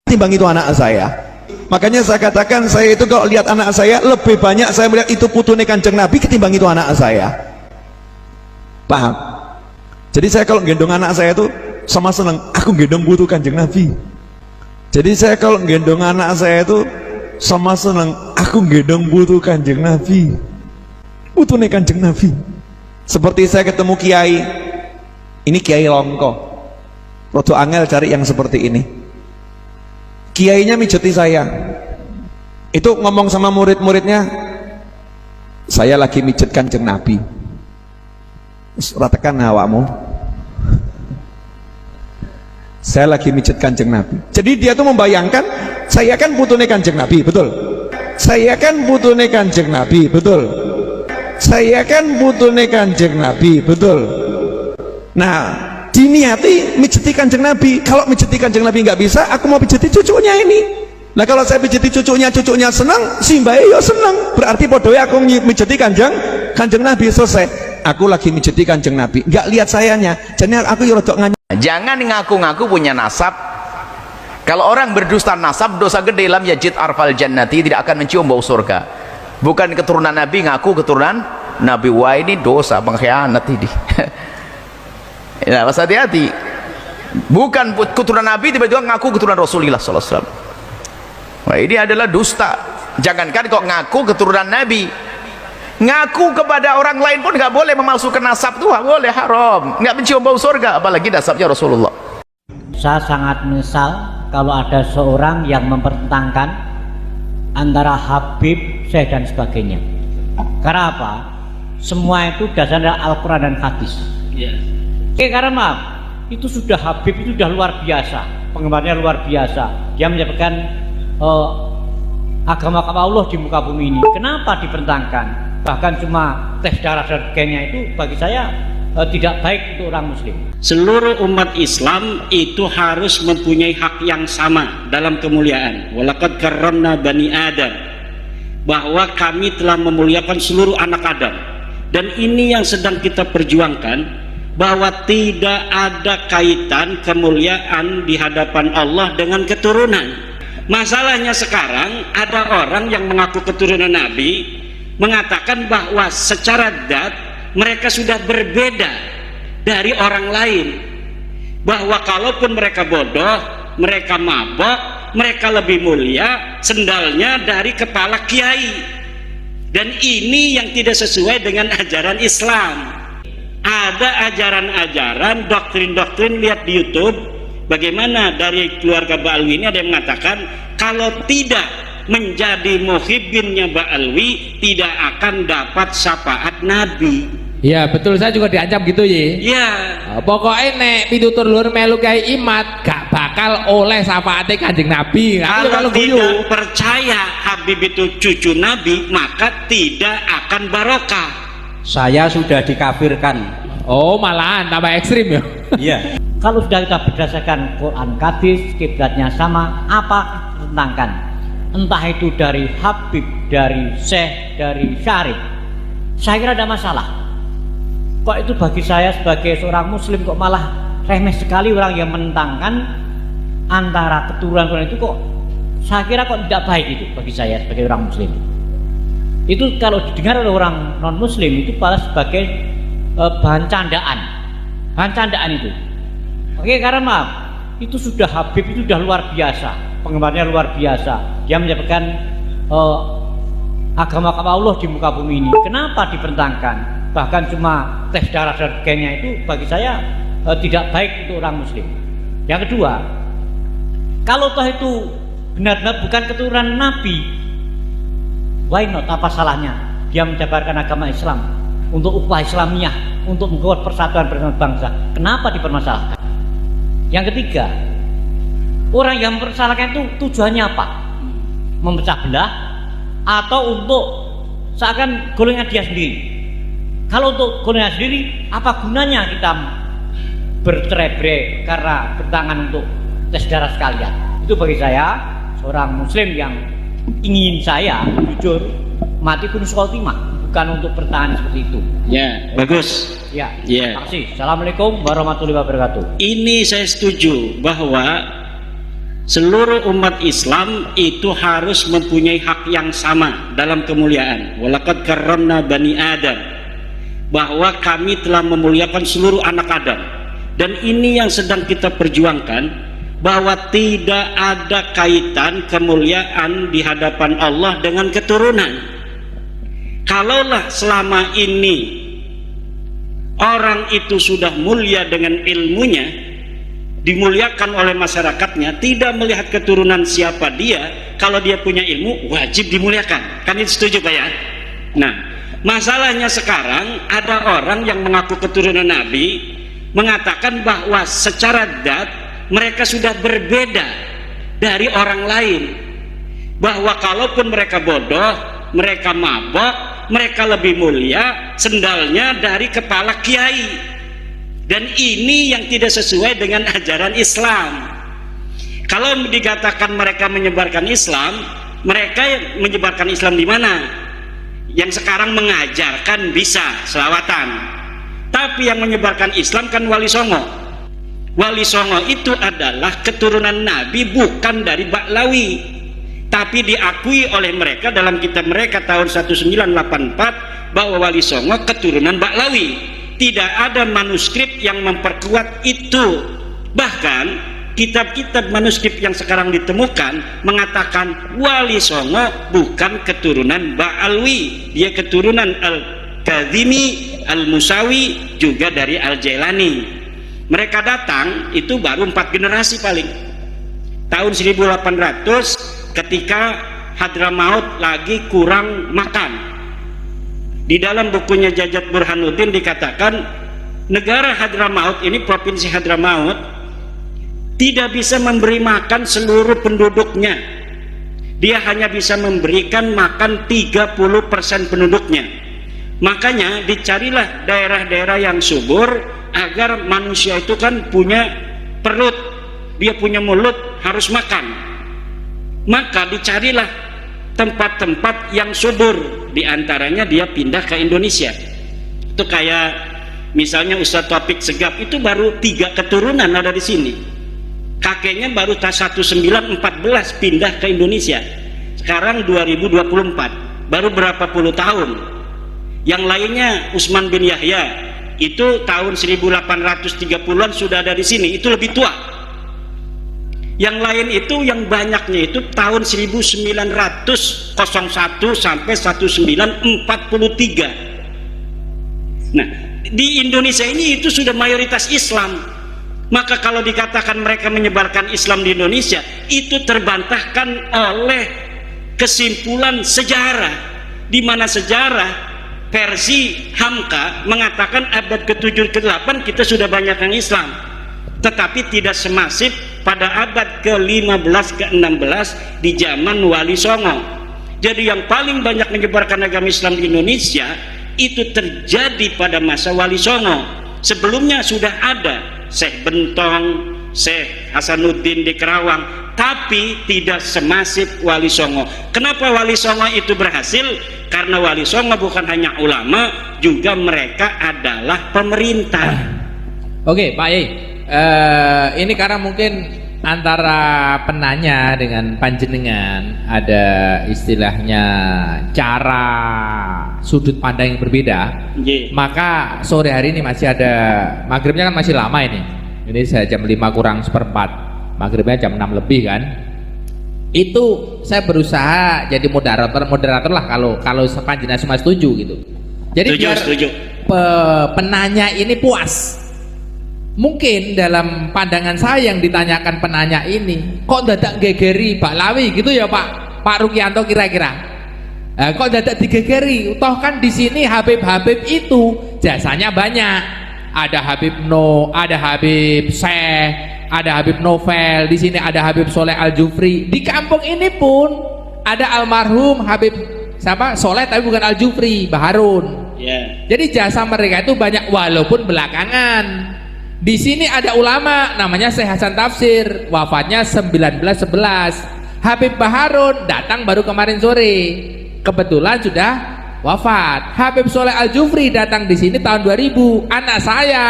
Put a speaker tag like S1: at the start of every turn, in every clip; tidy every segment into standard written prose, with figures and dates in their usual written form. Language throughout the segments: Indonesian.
S1: Timbang itu anak saya. Makanya saya katakan, saya itu kalau lihat anak saya lebih banyak saya melihat itu putune Kanjeng Nabi ketimbang itu anak saya. Paham? Jadi saya kalau gendong anak saya itu sama senang, aku gendong putu Kanjeng Nabi. Jadi saya kalau gendong anak saya itu sama senang, aku gendong putu Kanjeng Nabi, putune Kanjeng Nabi. Seperti saya ketemu kiai, ini Kiai Longko, rodo angel cari yang seperti ini. Kiainya mijeti saya, itu ngomong sama murid-muridnya, saya lagi mijet Kanjeng Nabi. Ratakan awakmu, saya lagi mijet Kanjeng Nabi. Jadi dia tuh membayangkan, saya kan putune Kanjeng Nabi, betul? Saya kan putune Kanjeng Nabi, betul? Saya kan putune Kanjeng Nabi, betul? Nah, diniati mijeti Kanjeng Nabi. Kalau mijeti Kanjeng Nabi nggak bisa, aku mau pijeti cucunya ini. Nah kalau saya pijeti cucunya senang, si mbak yo senang. Berarti podoe aku mijeti Kanjeng Nabi, selesai. Aku lagi mijeti Kanjeng Nabi, nggak lihat sayanya. Jadi aku yo rodok nganya.
S2: Jangan ngaku-ngaku punya nasab. Kalau orang berdusta nasab, dosa gede, lam yajid arfal jannati, tidak akan mencium bau surga. Bukan keturunan Nabi, ngaku keturunan Nabi. Wah, ini dosa, pengkhianat ini. Ya, mas hati-hati. Bukan keturunan Nabi, tiba-tiba ngaku keturunan Rasulullah SAW. Wah, ini adalah dusta. Jangankan kok ngaku keturunan Nabi, ngaku kepada orang lain pun nggak boleh, memalsukan nasab tuh nggak boleh, haram, nggak mencium bau surga, apalagi nasabnya Rasulullah.
S3: Saya sangat menyesal kalau ada seorang yang mempertentangkan antara Habib, Syekh dan sebagainya. Karena apa? Semua itu dasarnya Al-Quran dan hadis. Karena maaf, itu sudah Habib, itu sudah luar biasa, penggemarnya luar biasa. Dia menyebabkan agama Allah di muka bumi ini. Kenapa dipertentangkan? Bahkan cuma tes darah dan sebagainya, itu bagi saya tidak baik untuk orang muslim.
S4: Seluruh umat Islam itu harus mempunyai hak yang sama dalam kemuliaan. Walaqad karramna bani Adam, bahwa kami telah memuliakan seluruh anak Adam. Dan ini yang sedang kita perjuangkan, bahwa tidak ada kaitan kemuliaan di hadapan Allah dengan keturunan. Masalahnya sekarang ada orang yang mengaku keturunan Nabi mengatakan bahwa secara dat mereka sudah berbeda dari orang lain, bahwa kalaupun mereka bodoh, mereka mabok, mereka lebih mulia sendalnya dari kepala kiai. Dan ini yang tidak sesuai dengan ajaran Islam. Ada ajaran-ajaran, doktrin-doktrin, lihat di YouTube bagaimana dari keluarga Ba'alwi ini ada yang mengatakan kalau tidak menjadi muhibbinnya Ba'alwi tidak akan dapat syafaat Nabi.
S5: Iya betul, saya juga diancam gitu ya.
S4: Iya.
S5: Pokoknya nek pitutur luhur melu Kyai Imat gak bakal oleh syafaate Kanjeng Nabi.
S4: Kalau tidak percaya Habib itu cucu Nabi, maka tidak akan barokah.
S3: Saya sudah dikafirkan.
S5: Oh malahan tambah ekstrim ya.
S3: Iya. Kalau sudah kita berdasarkan Quran hadis, kiblatnya sama, apa tentangkan? Entah itu dari Habib, dari Syekh, dari Syarif, saya kira ada masalah. Kok itu bagi saya sebagai seorang muslim kok malah remeh sekali orang yang menentangkan antara keturunan itu, kok saya kira kok tidak baik itu bagi saya sebagai orang muslim. Itu kalau didengar oleh orang non muslim itu malah sebagai bahan candaan itu. Oke, karena maaf, itu sudah Habib, itu sudah luar biasa, penggemarnya luar biasa. Dia menyebabkan agama Allah di muka bumi ini. Kenapa dipertentangkan? Bahkan cuma tes darah dan sebagainya, itu bagi saya tidak baik untuk orang muslim. Yang kedua, kalau toh itu benar-benar bukan keturunan Nabi, why not? Apa salahnya dia menjabarkan agama Islam untuk ukhuwah Islamiyah, untuk membuat persatuan bersama bangsa? Kenapa dipermasalahkan? Yang ketiga, orang yang mempersalahkan itu tujuannya apa? Memecah belah atau untuk seakan golongan dia sendiri? Kalau untuk golongan sendiri, apa gunanya kita bercerai-berai karena bertangan untuk tes darah sekalian? Itu bagi saya seorang muslim yang ingin saya jujur mati kunus khotimah, bukan untuk bertahan seperti itu.
S4: Ya, bagus.
S3: Ya,
S4: Ya.
S3: terima kasih. Assalamualaikum warahmatullahi wabarakatuh.
S4: Ini saya setuju bahwa seluruh umat Islam itu harus mempunyai hak yang sama dalam kemuliaan. Walaqad karramna bani Adam, bahwa kami telah memuliakan seluruh anak Adam. Dan ini yang sedang kita perjuangkan, bahwa tidak ada kaitan kemuliaan di hadapan Allah dengan keturunan. Kalaulah selama ini orang itu sudah mulia dengan ilmunya, dimuliakan oleh masyarakatnya, tidak melihat keturunan siapa dia, kalau dia punya ilmu wajib dimuliakan. Kan itu setuju Pak ya? Nah, masalahnya sekarang ada orang yang mengaku keturunan Nabi mengatakan bahwa secara zat mereka sudah berbeda dari orang lain, bahwa kalaupun mereka bodoh, mereka mabok, mereka lebih mulia sendalnya dari kepala kiai. Dan ini yang tidak sesuai dengan ajaran Islam. Kalau dikatakan mereka menyebarkan Islam, mereka menyebarkan Islam di mana? Yang sekarang mengajarkan bisa selawatan, tapi yang menyebarkan Islam kan Wali Songo. Wali Songo itu adalah keturunan Nabi, bukan dari Baklawi, tapi diakui oleh mereka dalam kitab mereka tahun 1984 bahwa Wali Songo keturunan Baklawi. Tidak ada manuskrip yang memperkuat itu. Bahkan kitab-kitab manuskrip yang sekarang ditemukan mengatakan Wali Songo bukan keturunan Ba'alwi, dia keturunan Al-Kazimi, Al-Musawi, juga dari Al-Jailani. Mereka datang itu baru 4 generasi paling. Tahun 1800 ketika Hadramaut lagi kurang makan. Di dalam bukunya Jajat Burhanuddin dikatakan negara Hadramaut ini, provinsi Hadramaut, tidak bisa memberi makan seluruh penduduknya. Dia hanya bisa memberikan makan 30% penduduknya. Makanya dicarilah daerah-daerah yang subur agar manusia itu kan punya perut, dia punya mulut, harus makan. Maka dicarilah tempat-tempat yang subur, diantaranya dia pindah ke Indonesia. Itu kayak misalnya Ustadz Taufik Segaf itu baru 3 keturunan ada di sini. Kakeknya baru 1914 pindah ke Indonesia. Sekarang 2024, baru berapa puluh tahun. Yang lainnya Utsman bin Yahya itu tahun 1830-an sudah ada di sini, itu lebih tua. Yang lain itu yang banyaknya itu tahun 1901 sampai 1943. Nah, di Indonesia ini itu sudah mayoritas Islam. Maka kalau dikatakan mereka menyebarkan Islam di Indonesia, itu terbantahkan oleh kesimpulan sejarah, di mana sejarah versi Hamka mengatakan abad ke-7 ke-8 kita sudah banyak yang Islam, tetapi tidak semasif pada abad ke-15 ke-16 di zaman Wali Songo. Jadi yang paling banyak menyebarkan agama Islam di Indonesia itu terjadi pada masa Wali Songo. Sebelumnya sudah ada Syekh Bentong, Syekh Hasanuddin di Kerawang, tapi tidak semasif Wali Songo. Kenapa Wali Songo itu berhasil? Karena Wali Songo bukan hanya ulama, juga mereka adalah pemerintah.
S5: Oke, Pak Yai. Ini karena mungkin antara penanya dengan panjenengan ada istilahnya cara sudut pandang yang berbeda. Maka sore hari ini masih ada, maghribnya kan masih lama ini saya jam 5 kurang seperempat, maghribnya jam 6 lebih kan. Itu saya berusaha jadi moderator lah kalau panjenengan semua setuju gitu. Jadi
S4: setuju.
S5: Penanya ini puas. Mungkin dalam pandangan saya yang ditanyakan penanya ini, kok dadak gegeri Baklawi gitu ya Pak Rukianto kira-kira? Kok dadak digegeri? Toh kan di sini Habib-Habib itu jasanya banyak. Ada Habib ada Habib Syekh, ada Habib Novel, di sini ada Habib Soleh Al-Jufri. Di kampung ini pun ada almarhum Habib siapa? Soleh tapi bukan Al-Jufri, Baharun. Jadi jasa mereka itu banyak walaupun belakangan. Di sini ada ulama namanya Syekh Hasan Tafsir, wafatnya 1911. Habib Baharun datang baru kemarin sore, kebetulan sudah wafat. Habib Soleh Al-Jufri datang di sini tahun 2000. Anak saya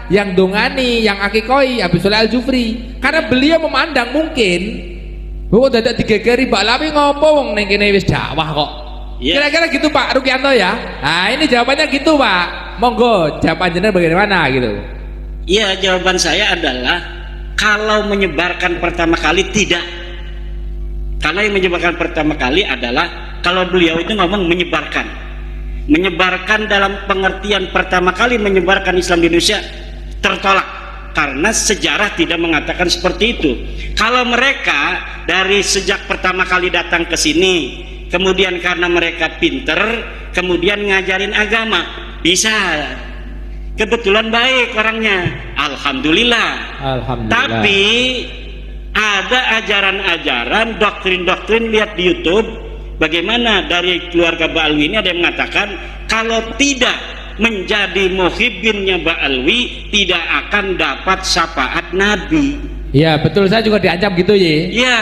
S5: yang dongani, yang akikoi Habib Soleh Al-Jufri, karena beliau memandang mungkin kok dadak digegeri Mbak Lawi ngopo wong ning kene wis dakwah kok.
S4: Iya.
S5: Kira-kira gitu Pak Rukianto ya. Nah, ini jawabannya gitu Pak. Monggo jawaban jenengan bagaimana gitu.
S4: Iya, jawaban saya adalah kalau menyebarkan pertama kali tidak. Karena yang menyebarkan pertama kali adalah kalau beliau itu ngomong menyebarkan. Menyebarkan dalam pengertian pertama kali menyebarkan Islam di Indonesia tertolak. Karena sejarah tidak mengatakan seperti itu. Kalau mereka dari sejak pertama kali datang ke sini, kemudian karena mereka pinter, kemudian ngajarin agama, bisa. Kebetulan baik orangnya, alhamdulillah.
S5: Alhamdulillah.
S4: Tapi ada ajaran-ajaran, doktrin-doktrin, lihat di YouTube, bagaimana dari keluarga Ba'alwi ini ada yang mengatakan kalau tidak menjadi muhibbinnya Ba'alwi tidak akan dapat syafaat Nabi.
S5: Iya betul, saya juga diancam gitu ye.
S4: Iya.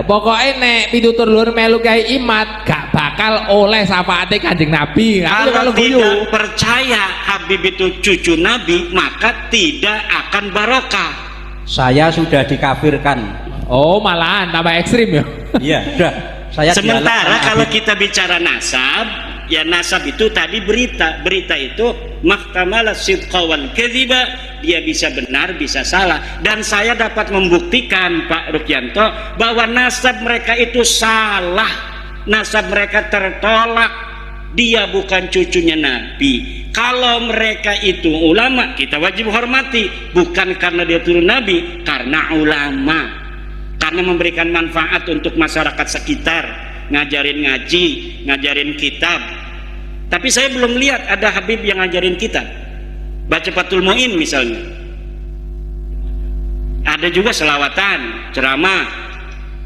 S5: Pokoknya nek pitutur luhur melu Kyai Imat gak bakal oleh syafaate Kanjeng Nabi.
S4: Kalau tidak percaya Habib itu cucu Nabi, maka tidak akan barokah.
S3: Saya sudah dikafirkan.
S5: Oh malahan tambah ekstrim ya.
S3: Iya, sudah. Saya
S4: Sementara
S3: dialog
S4: kalau
S3: Habib.
S4: kita bicara nasab, ya nasab itu tadi berita itu mahkamala sidqa wal kadhiba, dia bisa benar bisa salah, dan saya dapat membuktikan Pak Rukianto bahwa nasab mereka itu salah, nasab mereka tertolak, dia bukan cucunya Nabi. Kalau mereka itu ulama, kita wajib hormati, bukan karena dia turun Nabi, karena ulama, karena memberikan manfaat untuk masyarakat sekitar, ngajarin ngaji, ngajarin kitab. Tapi saya belum lihat ada Habib yang ngajarin kitab, baca Fathul Mu'in misalnya. Ada juga selawatan, ceramah,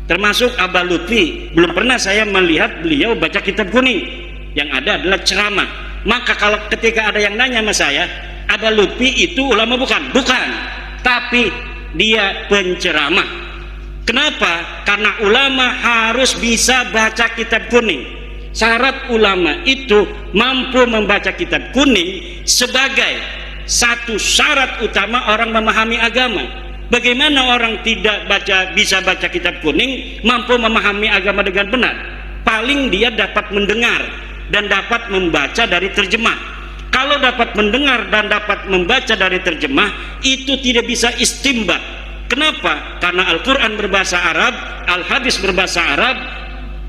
S4: termasuk Abah Lutfi. Belum pernah saya melihat beliau baca kitab kuning. Yang ada adalah ceramah. Maka kalau ketika ada yang nanya sama saya, Abah Lutfi itu ulama bukan? Bukan, tapi dia penceramah. Kenapa? Karena ulama harus bisa baca kitab kuning. Syarat ulama itu mampu membaca kitab kuning sebagai satu syarat utama orang memahami agama. Bagaimana orang tidak bisa baca kitab kuning mampu memahami agama dengan benar? Paling dia dapat mendengar dan dapat membaca dari terjemah. Kalau dapat mendengar dan dapat membaca dari terjemah, itu tidak bisa istimbat. Kenapa? Karena Al-Quran berbahasa Arab, Al-Hadis berbahasa Arab.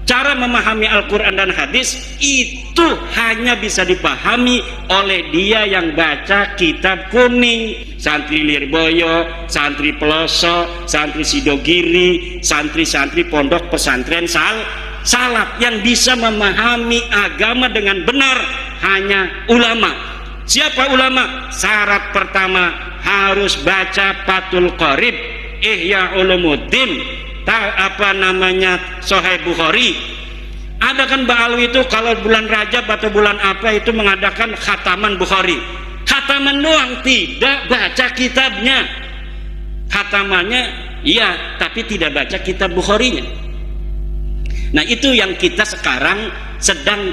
S4: Cara memahami Al-Quran dan hadis itu hanya bisa dipahami oleh dia yang baca kitab kuning. Santri Lirboyo, santri Peloso, santri Sidogiri, santri-santri pondok pesantren salaf. Yang bisa memahami agama dengan benar hanya ulama. Siapa ulama? Syarat pertama harus baca Fathul Qorib, Ihya Ulumuddin, Sahih Bukhari. Ada kan Ba'alwi itu kalau bulan Rajab atau bulan apa itu mengadakan khataman Bukhari. Khataman doang, tidak baca kitabnya. Khatamannya iya, tapi tidak baca kitab Bukharinya. Nah itu yang kita sekarang sedang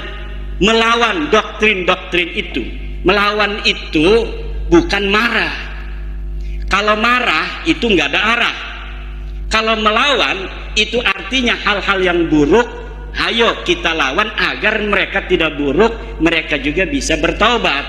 S4: melawan doktrin-doktrin itu. Melawan itu bukan marah. Kalau marah itu nggak ada arah. Kalau melawan itu artinya hal-hal yang buruk, ayo kita lawan agar mereka tidak buruk, mereka juga bisa bertaubat.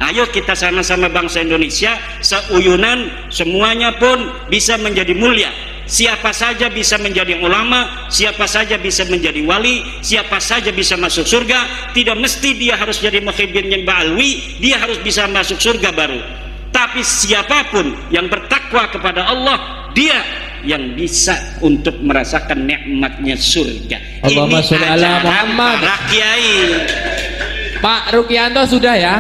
S4: Ayo kita sama-sama bangsa Indonesia seuyunan, semuanya pun bisa menjadi mulia. Siapa saja bisa menjadi ulama, siapa saja bisa menjadi wali, siapa saja bisa masuk surga. Tidak mesti dia harus jadi muhibbinnya Ba'alwi, dia harus bisa masuk surga baru. Tapi siapapun yang bertakwa kepada Allah, dia yang bisa untuk merasakan nikmatnya surga.
S5: Allahumma sholli ala Muhammad.
S4: Para kiai.
S5: Pak Rukianto sudah ya?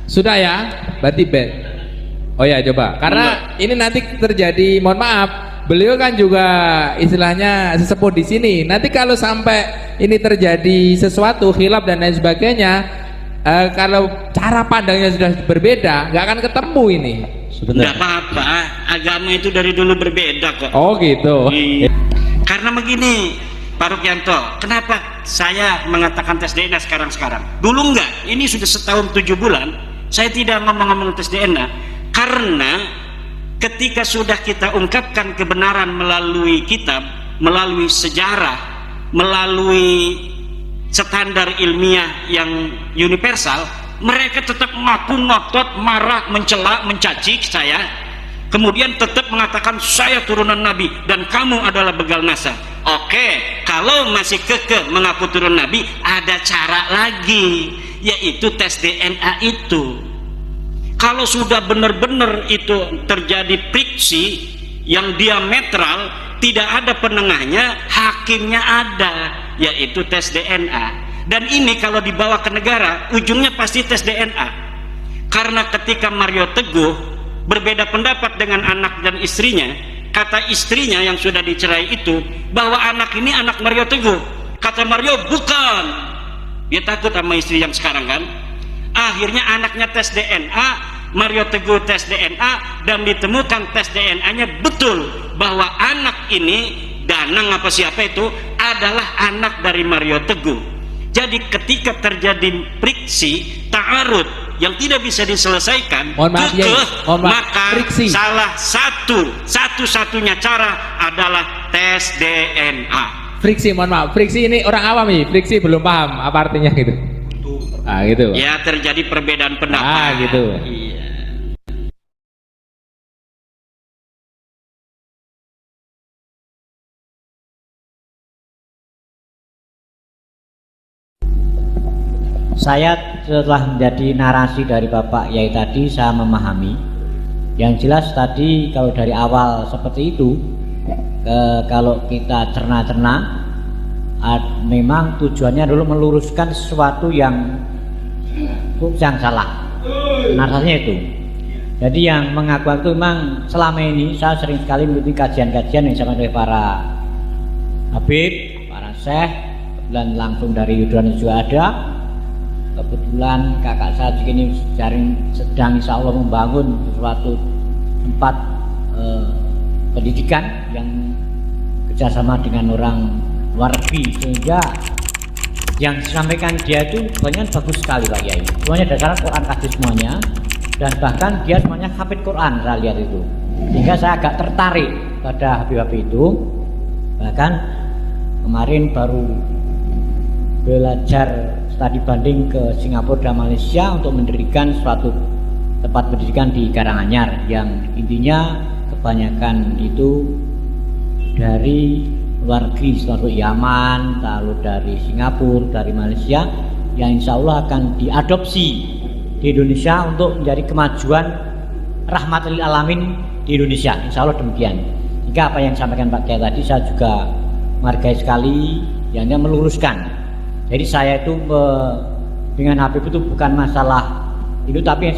S5: Sudah ya? Berarti bet. Oh ya coba. Karena ini nanti terjadi, mohon maaf, beliau kan juga istilahnya sesepuh di sini. Nanti kalau sampai ini terjadi sesuatu khilaf dan lain sebagainya, kalau cara pandangnya sudah berbeda, nggak akan ketemu ini.
S4: Tidak apa-apa, agama itu dari dulu berbeda kok.
S5: Oh gitu.
S4: Karena begini Pak Rukianto, kenapa saya mengatakan tes DNA sekarang-sekarang? Dulu enggak, ini sudah setahun 7 bulan saya tidak ngomong-ngomong tes DNA. Karena ketika sudah kita ungkapkan kebenaran melalui kitab, melalui sejarah, melalui standar ilmiah yang universal, mereka tetap mengaku ngotot, marah, mencela, mencaci saya, kemudian tetap mengatakan saya turunan Nabi dan kamu adalah begal nasab. Oke, kalau masih kekeh mengaku turun Nabi, ada cara lagi, yaitu tes DNA itu. Kalau sudah benar-benar itu terjadi friksi yang diametral, tidak ada penengahnya, hakimnya ada, yaitu tes DNA. Dan ini kalau dibawa ke negara, ujungnya pasti tes DNA. Karena ketika Mario Teguh berbeda pendapat dengan anak dan istrinya, kata istrinya yang sudah dicerai itu bahwa anak ini anak Mario Teguh, kata Mario bukan. Dia takut sama istri yang sekarang kan. Akhirnya anaknya tes DNA, Mario Teguh tes DNA, dan ditemukan tes DNA-nya betul bahwa anak ini, Danang apa siapa itu, adalah anak dari Mario Teguh. Jadi ketika terjadi friksi, ta'arud yang tidak bisa diselesaikan, maka
S5: friksi.
S4: salah satu-satunya cara adalah tes DNA.
S5: Friksi, mohon maaf, friksi ini orang awam nih, friksi belum paham apa artinya gitu. Ah gitu.
S4: Ya, terjadi perbedaan pendapat.
S5: Ah gitu.
S4: Iya.
S3: Saya setelah menjadi narasi dari Bapak Yai tadi, saya memahami. Yang jelas tadi kalau dari awal seperti itu, kalau kita cerna-cerna, memang tujuannya dulu meluruskan sesuatu yang salah. Narasinya itu. Jadi yang mengaku itu memang selama ini saya sering sekali mengikuti kajian-kajian yang disampaikan oleh para habib, para syekh, dan langsung dari Yudhoyono juga ada. Kebetulan kakak saya juga ini sedang insya Allah membangun suatu tempat pendidikan yang kerjasama dengan orang luar negeri, sehingga yang disampaikan dia itu banyak bagus sekali Pak Yai. Semuanya dasarnya Quran hadis semuanya, dan bahkan dia semuanya hafid Quran, saya lihat itu, sehingga saya agak tertarik pada habib-habib itu. Bahkan kemarin baru belajar studi banding ke Singapura dan Malaysia untuk mendirikan suatu tempat pendidikan di Karanganyar yang intinya kebanyakan itu dari luar negeri, seperti Yaman, lalu dari Singapura, dari Malaysia, yang insya Allah akan diadopsi di Indonesia untuk menjadi kemajuan rahmatil alamin di Indonesia, insya Allah demikian. Jika apa yang disampaikan Pak Kiai tadi saya juga menghargai sekali, yang dia meluruskan. Jadi saya itu dengan Habib itu bukan masalah itu, tapi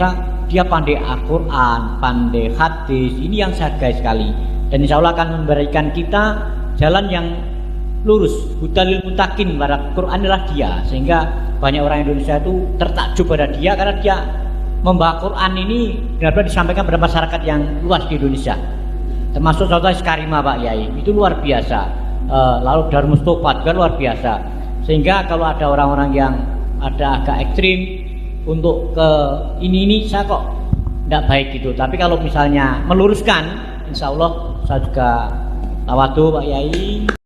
S3: dia pandai Al-Quran, pandai hadis, ini yang saya hargai sekali. Dan insya Allah akan memberikan kita jalan yang lurus, hudalil mutakin, pada Quran adalah dia, sehingga banyak orang Indonesia itu tertakjub pada dia karena dia membawa Quran ini benar-benar disampaikan pada masyarakat yang luas di Indonesia, termasuk contohnya Karimah Pak Yai, itu luar biasa. Lalu Darul Mustafa juga luar biasa. Sehingga kalau ada orang-orang yang ada agak ekstrim untuk ke ini saya kok tidak baik gitu. Tapi kalau misalnya meluruskan, insya Allah saya juga tawadu Pak Yai.